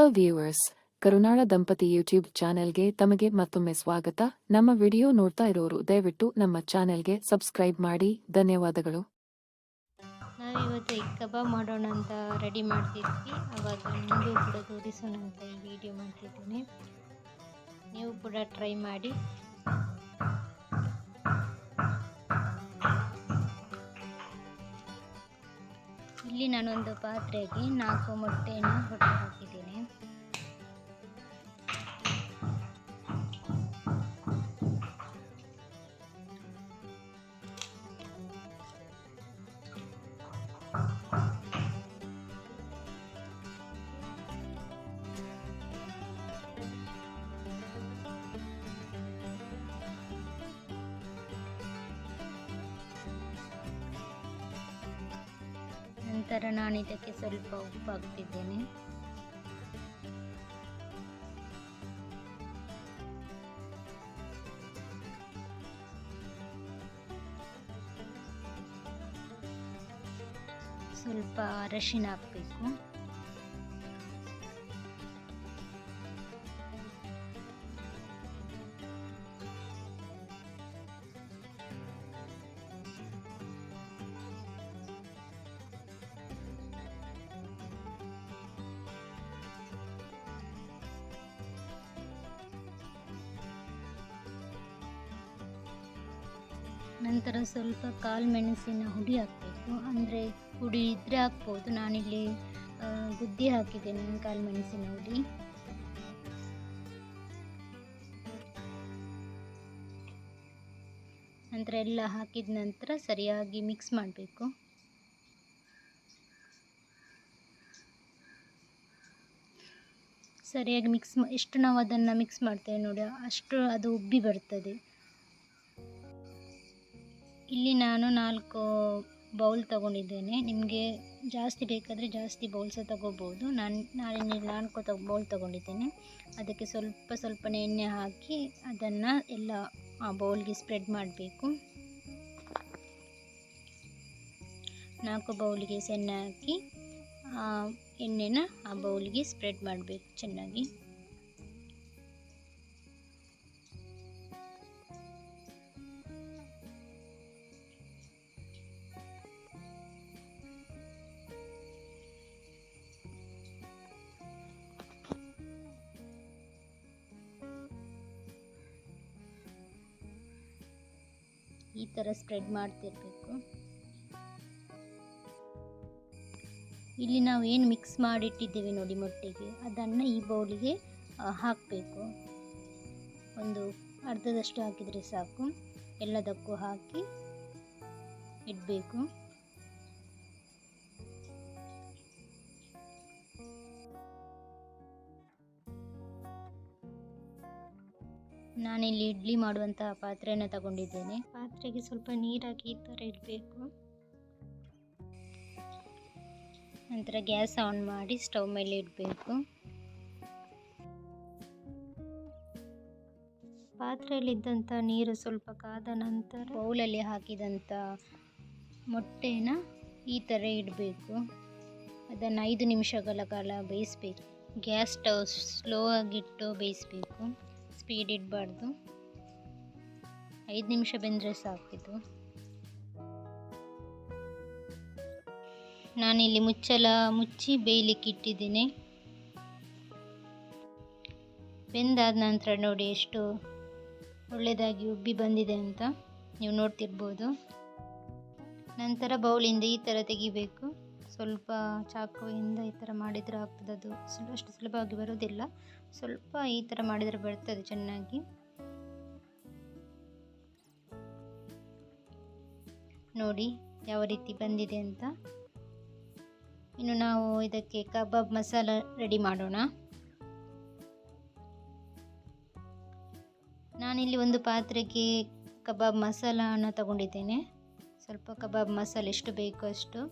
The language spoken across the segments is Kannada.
ಹಲೋ ವ್ಯೂವರ್ಸ್, ಕರುನಾಳ ದಂಪತಿ ಯೂಟ್ಯೂಬ್ ಚಾನೆಲ್ಗೆ ತಮಗೆ ಮತ್ತೊಮ್ಮೆ ಸ್ವಾಗತ. ನಮ್ಮ ವಿಡಿಯೋ ನೋಡ್ತಾ ಇರೋರು ದಯವಿಟ್ಟು ನಮ್ಮ ಚಾನೆಲ್ಗೆ ಸಬ್ಸ್ಕ್ರೈಬ್ ಮಾಡಿ. ಧನ್ಯವಾದಗಳು. ನಾವಿವತ್ತು ಎಗ್ ಕಬಾಬ್ ಮಾಡೋಣ ಅಂತ ರೆಡಿ ಮಾಡ್ತಿದ್ವಿ. ಆವಾಗ ನಿಮಗೂ ಕೂಡ ತೋರಿಸೋಣ ಅಂತ ಈ ವಿಡಿಯೋ ಮಾಡ್ತಿದ್ದೀನಿ. ನೀವು ಕೂಡ ಟ್ರೈ ಮಾಡಿ. ಇಲ್ಲಿ ನಾನೊಂದು ಪಾತ್ರೆಗೆ 4 ಮೊಟ್ಟೆಯನ್ನು ಹೊಡೆದು ಹಾಕಿದ್ದೀನಿ. ನಂತರ ನಾನು ಇದಕ್ಕೆ ಸ್ವಲ್ಪ ಉಪ್ಪು ಹಾಕ್ತಿದ್ದೇನೆ. ಸ್ವಲ್ಪ ಅರಿಶಿನ ಹಾಕಬೇಕು. ನಂತರ ಸ್ವಲ್ಪ ಕಾಳು ಮೆಣಸಿನ ಹುಡಿ ಹಾಕಬೇಕು. ಅಂದರೆ ಹುಡಿ ಇದ್ದರೆ ಹಾಕ್ಬೋದು, ನಾನಿಲ್ಲಿ ಗುದ್ದಿ ಹಾಕಿದ್ದೇನೆ ಕಾಳು ಮೆಣಸಿನ ಹುಡಿ. ನಂತರ ಎಲ್ಲ ಹಾಕಿದ ನಂತರ ಸರಿಯಾಗಿ ಮಿಕ್ಸ್ ಮಾಡಬೇಕು. ಸರಿಯಾಗಿ ಎಷ್ಟು ನಾವು ಅದನ್ನು ಮಿಕ್ಸ್ ಮಾಡ್ತೇವೆ ನೋಡಿ, ಅಷ್ಟು ಅದು ಉಬ್ಬಿ ಬರ್ತದೆ. ಇಲ್ಲಿ ನಾನು 4 ಬೌಲ್ ತಗೊಂಡಿದ್ದೇನೆ. ನಿಮಗೆ ಜಾಸ್ತಿ ಬೇಕಾದರೆ ಜಾಸ್ತಿ ಬೌಲ್ ಸಹ ತಗೋಬೋದು. ನಾನಿಲ್ಲಿ 4 ಬೌಲ್ ತಗೊಂಡಿದ್ದೇನೆ. ಅದಕ್ಕೆ ಸ್ವಲ್ಪನೇ ಎಣ್ಣೆ ಹಾಕಿ ಅದನ್ನು ಎಲ್ಲ ಆ ಬೌಲ್ಗೆ ಸ್ಪ್ರೆಡ್ ಮಾಡಬೇಕು. 4 ಬೌಲಿಗೆ ಎಣ್ಣೆ ಹಾಕಿ ಎಣ್ಣೆನ ಆ ಬೌಲಿಗೆ ಸ್ಪ್ರೆಡ್ ಮಾಡಬೇಕು ಚೆನ್ನಾಗಿ. ಈ ಥರ ಸ್ಪ್ರೆಡ್ ಮಾಡ್ತಿರ್ಬೇಕು. ಇಲ್ಲಿ ನಾವು ಏನು ಮಿಕ್ಸ್ ಮಾಡಿಟ್ಟಿದ್ದೇವೆ ನೋಡಿ ಮೊಟ್ಟೆಗೆ, ಅದನ್ನು ಈ ಬೌಲಿಗೆ ಹಾಕಬೇಕು. ಒಂದು ಅರ್ಧದಷ್ಟು ಹಾಕಿದರೆ ಸಾಕು. ಎಲ್ಲದಕ್ಕೂ ಹಾಕಿ ಇಡಬೇಕು. ನಾನಿಲ್ಲಿ ಇಡ್ಲಿ ಮಾಡುವಂತಹ ಪಾತ್ರೆಯನ್ನು ತಗೊಂಡಿದ್ದೇನೆ. ಪಾತ್ರೆಗೆ ಸ್ವಲ್ಪ ನೀರು ಹಾಕಿ ಈ ಥರ ಇಡಬೇಕು. ನಂತರ ಗ್ಯಾಸ್ ಆನ್ ಮಾಡಿ ಸ್ಟವ್ ಮೇಲೆ ಇಡಬೇಕು. ಪಾತ್ರೆಯಲ್ಲಿದ್ದಂಥ ನೀರು ಸ್ವಲ್ಪ ಕಾದ ನಂತರ ಬೌಲಲ್ಲಿ ಹಾಕಿದಂಥ ಮೊಟ್ಟೆನ ಈ ಥರ ಇಡಬೇಕು. ಅದನ್ನು 5 ನಿಮಿಷಗಳ ಕಾಲ ಬೇಯಿಸಬೇಕು. ಗ್ಯಾಸ್ ಸ್ಟವ್ ಸ್ಲೋ ಆಗಿಟ್ಟು ಬೇಯಿಸಬೇಕು, ಸ್ಪೀಡ್ ಇಡಬಾರ್ದು. 5 ನಿಮಿಷ ಬೆಂದರೆ ಸಾಕಿದು. ನಾನಿಲ್ಲಿ ಮುಚ್ಚಿ ಬೇಯಲಿಕ್ಕೆ ಇಟ್ಟಿದ್ದೀನಿ. ಬೆಂದಾದ ನಂತರ ನೋಡಿ ಎಷ್ಟು ಒಳ್ಳೆಯದಾಗಿ ಉಬ್ಬಿ ಬಂದಿದೆ ಅಂತ ನೀವು ನೋಡ್ತಿರ್ಬೋದು. ನಂತರ ಬೌಲಿಂದ ಈ ಥರ ತೆಗಿಬೇಕು. ಸ್ವಲ್ಪ ಚಾಕುವಿಂದ ಈ ಥರ ಮಾಡಿದರೆ ಆಗ್ತದೆ. ಅದು ಅಷ್ಟು ಸುಲಭವಾಗಿ ಬರೋದಿಲ್ಲ. ಸ್ವಲ್ಪ ಈ ಥರ ಮಾಡಿದರೆ ಬರ್ತದೆ ಚೆನ್ನಾಗಿ. ನೋಡಿ ಯಾವ ರೀತಿ ಬಂದಿದೆ ಅಂತ. ಇನ್ನು ನಾವು ಇದಕ್ಕೆ ಕಬಾಬ್ ಮಸಾಲ ರೆಡಿ ಮಾಡೋಣ. ನಾನಿಲ್ಲಿ ಒಂದು ಪಾತ್ರೆಗೆ ಕಬಾಬ್ ಮಸಾಲನ ತಗೊಂಡಿದ್ದೇನೆ. ಸ್ವಲ್ಪ ಕಬಾಬ್ ಮಸಾಲೆ ಎಷ್ಟು ಬೇಕೋ ಅಷ್ಟು.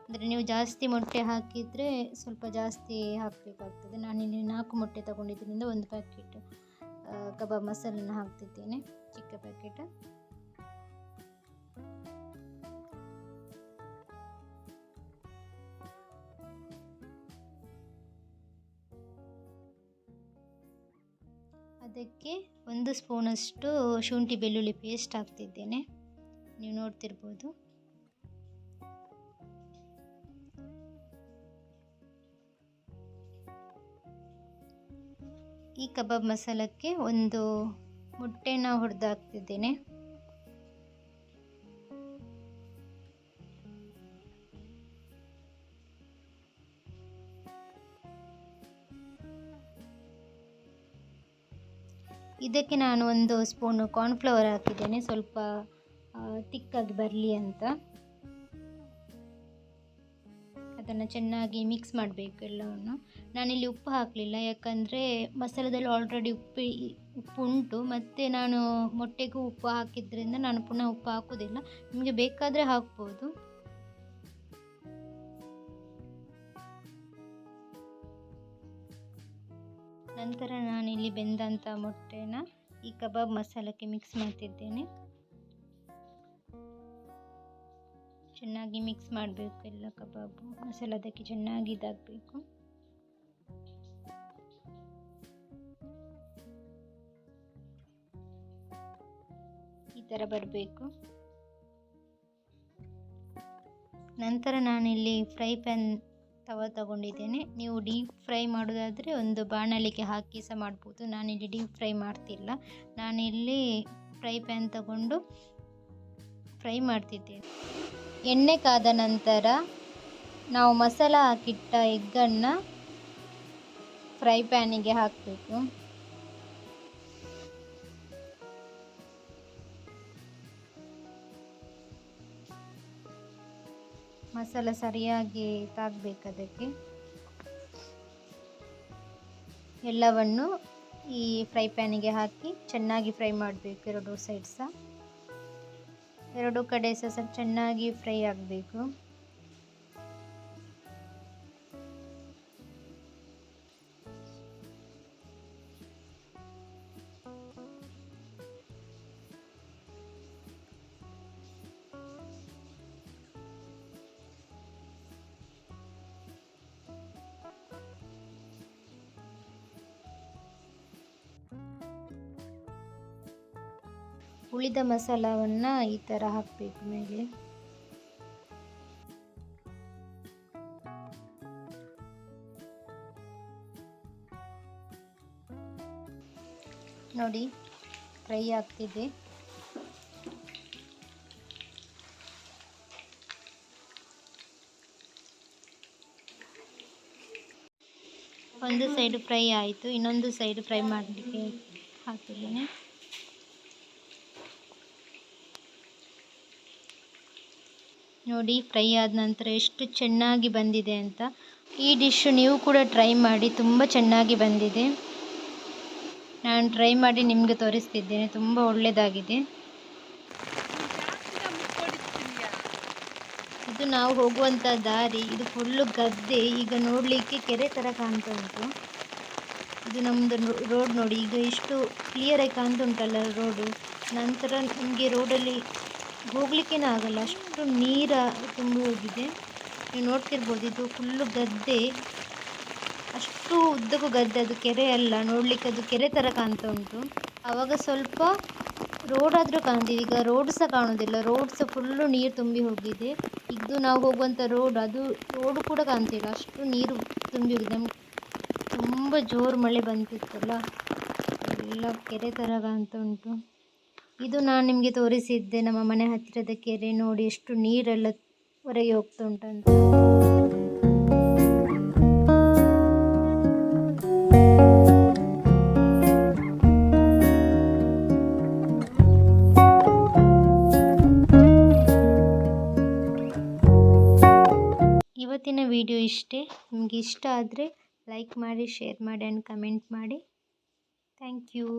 ಅಂದರೆ ನೀವು ಜಾಸ್ತಿ ಮೊಟ್ಟೆ ಹಾಕಿದರೆ ಸ್ವಲ್ಪ ಜಾಸ್ತಿ ಹಾಕಬೇಕಾಗ್ತದೆ. ನಾನಿಲ್ಲಿ 4 ಮೊಟ್ಟೆ ತಗೊಂಡಿದ್ದರಿಂದ 1 ಪ್ಯಾಕೆಟ್ ಕಬಾಬ್ ಮಸಾಲನ ಹಾಕ್ತಿದ್ದೇನೆ, ಚಿಕ್ಕ ಪ್ಯಾಕೆಟ್. ಅದಕ್ಕೆ 1 ಸ್ಪೂನಷ್ಟು ಶುಂಠಿ ಬೆಳ್ಳುಳ್ಳಿ ಪೇಸ್ಟ್ ಹಾಕ್ತಿದ್ದೇನೆ. ನೀವು ನೋಡ್ತಿರ್ಬೋದು. ಈ ಕಬಾಬ್ ಮಸಾಲಕ್ಕೆ 1 ಮೊಟ್ಟೆನ ಹೊಡೆದು ಹಾಕ್ತಿದ್ದೇನೆ. ಇದಕ್ಕೆ ನಾನು 1 ಸ್ಪೂನು ಕಾರ್ನ್ಫ್ಲವರ್ ಹಾಕಿದ್ದೇನೆ, ಸ್ವಲ್ಪ ತಿಕ್ಕಾಗಿ ಬರಲಿ ಅಂತ. ಅದನ್ನು ಚೆನ್ನಾಗಿ ಮಿಕ್ಸ್ ಮಾಡಬೇಕು ಎಲ್ಲವನ್ನು. ನಾನಿಲ್ಲಿ ಉಪ್ಪು ಹಾಕಲಿಲ್ಲ, ಯಾಕಂದರೆ ಮಸಾಲದಲ್ಲಿ ಆಲ್ರೆಡಿ ಉಪ್ಪು ಉಂಟು. ಮತ್ತು ನಾನು ಮೊಟ್ಟೆಗೂ ಉಪ್ಪು ಹಾಕಿದ್ರಿಂದ ನಾನು ಪುನಃ ಉಪ್ಪು ಹಾಕೋದಿಲ್ಲ. ನಿಮಗೆ ಬೇಕಾದರೆ ಹಾಕ್ಬೋದು. ನಂತರ ನಾನಿಲ್ಲಿ ಬೆಂದಂಥ ಮೊಟ್ಟೆನ ಈ ಕಬಾಬ್ ಮಸಾಲಕ್ಕೆ ಮಿಕ್ಸ್ ಮಾಡ್ತಿದ್ದೇನೆ. ಚೆನ್ನಾಗಿ ಮಿಕ್ಸ್ ಮಾಡಬೇಕು, ಎಲ್ಲ ಕಬಾಬು ಮಸಾಲ ಅದಕ್ಕೆ ಚೆನ್ನಾಗಿ ಇದಾಗಬೇಕು. ಈ ಥರ ಬರಬೇಕು. ನಂತರ ನಾನಿಲ್ಲಿ ಫ್ರೈ ಪ್ಯಾನ್ ತವ ತಗೊಂಡಿದ್ದೇನೆ. ನೀವು ಡೀಪ್ ಫ್ರೈ ಮಾಡೋದಾದರೆ ಒಂದು ಬಾಣಲಿಗೆ ಹಾಕಿ ಸಹ ಮಾಡ್ಬೋದು. ನಾನಿಲ್ಲಿ ಡೀಪ್ ಫ್ರೈ ಮಾಡ್ತಿಲ್ಲ, ನಾನಿಲ್ಲಿ ಫ್ರೈ ಪ್ಯಾನ್ ತಗೊಂಡು ಫ್ರೈ ಮಾಡ್ತಿದ್ದೇನೆ. ಎಣ್ಣೆ ಕಾದ ನಂತರ ನಾವು ಮಸಾಲ ಹಾಕಿಟ್ಟ ಎಗ್ಗನ್ನು ಫ್ರೈ ಪ್ಯಾನಿಗೆ ಹಾಕಬೇಕು. ಮಸಾಲ ಸರಿಯಾಗಿ ತಾಗಬೇಕು. ಅದಕ್ಕೆ ಎಲ್ಲವನ್ನು ಈ ಫ್ರೈ ಪ್ಯಾನಿಗೆ ಹಾಕಿ ಚೆನ್ನಾಗಿ ಫ್ರೈ ಮಾಡಬೇಕು. 2 ಸೈಡ್ ಸಹ 2 ಕಡೆ ಸಹ ಚೆನ್ನಾಗಿ ಫ್ರೈ ಆಗಬೇಕು. ಉಳಿದ ಮಸಾಲವನ್ನು ಈ ಥರ ಹಾಕಬೇಕು ಮೇಲೆ. ನೋಡಿ ಫ್ರೈ ಆಗ್ತಿದೆ. ಒಂದು ಸೈಡ್ ಫ್ರೈ ಆಯಿತು, ಇನ್ನೊಂದು ಸೈಡ್ ಫ್ರೈ ಮಾಡಲಿಕ್ಕೆ ಹಾಕ್ತಿದ್ದೇನೆ. ನೋಡಿ ಫ್ರೈ ಆದ ನಂತರ ಎಷ್ಟು ಚೆನ್ನಾಗಿ ಬಂದಿದೆ ಅಂತ. ಈ ಡಿಶ್ ನೀವು ಕೂಡ ಟ್ರೈ ಮಾಡಿ, ತುಂಬ ಚೆನ್ನಾಗಿ ಬಂದಿದೆ. ನಾನು ಟ್ರೈ ಮಾಡಿ ನಿಮಗೆ ತೋರಿಸ್ತಿದ್ದೇನೆ, ತುಂಬ ಒಳ್ಳೆಯದಾಗಿದೆ. ಇದು ನಾವು ಹೋಗುವಂಥ ದಾರಿ, ಇದು ಫುಲ್ಲು ಗದ್ದೆ. ಈಗ ನೋಡಲಿಕ್ಕೆ ಕೆರೆ ಥರ ಕಾಣ್ತಾ ಉಂಟು. ಇದು ನಮ್ಮದು ರೋಡ್ ನೋಡಿ, ಈಗ ಎಷ್ಟು ಕ್ಲಿಯರಾಗಿ ಕಾಣ್ತಾ ಉಂಟಲ್ಲ ರೋಡು. ನಂತರ ನಮಗೆ ರೋಡಲ್ಲಿ ಹೋಗ್ಲಿಕ್ಕೇನೂ ಆಗಲ್ಲ, ಅಷ್ಟು ನೀರು ತುಂಬಿ ಹೋಗಿದೆ. ನೀವು ನೋಡ್ತಿರ್ಬೋದು, ಇದು ಫುಲ್ಲು ಗದ್ದೆ, ಅಷ್ಟು ಉದ್ದಕ್ಕೂ ಗದ್ದೆ. ಅದು ಕೆರೆ ಅಲ್ಲ, ನೋಡಲಿಕ್ಕೆ ಅದು ಕೆರೆ ಥರ ಕಾಣ್ತಾ ಉಂಟು. ಆವಾಗ ಸ್ವಲ್ಪ ರೋಡ್ ಆದರೂ ಕಾಣ್ತಿದೆ, ಈಗ ರೋಡ್ ಸಹ ಕಾಣೋದಿಲ್ಲ. ರೋಡ್ ಸಹ ಫುಲ್ಲು ನೀರು ತುಂಬಿ ಹೋಗಿದೆ. ಇದು ನಾವು ಹೋಗುವಂಥ ರೋಡ್, ಅದು ರೋಡು ಕೂಡ ಕಾಣ್ತಿಲ್ಲ, ಅಷ್ಟು ನೀರು ತುಂಬಿ ಹೋಗಿದೆ. ನಮ್ಗೆ ತುಂಬ ಜೋರು ಮಳೆ ಬಂತಿತ್ತಲ್ಲ, ಎಲ್ಲ ಕೆರೆ ಥರ ಕಾಣ್ತಾ ಉಂಟು. ಇದು ನಾನು ನಿಮಗೆ ತೋರಿಸಿದ್ದೆ ನಮ್ಮ ಮನೆ ಹತ್ತಿರದ ಕೆರೆ. ನೋಡಿ ಎಷ್ಟು ನೀರೆಲ್ಲ ಹೊರಗೆ ಹೋಗ್ತಾ ಉಂಟಂತ. ಇವತ್ತಿನ ವಿಡಿಯೋ ಇಷ್ಟೇ. ನಿಮಗೆ ಇಷ್ಟ ಆದರೆ ಲೈಕ್ ಮಾಡಿ, ಶೇರ್ ಮಾಡಿ ಆ್ಯಂಡ್ ಕಮೆಂಟ್ ಮಾಡಿ. Thank you.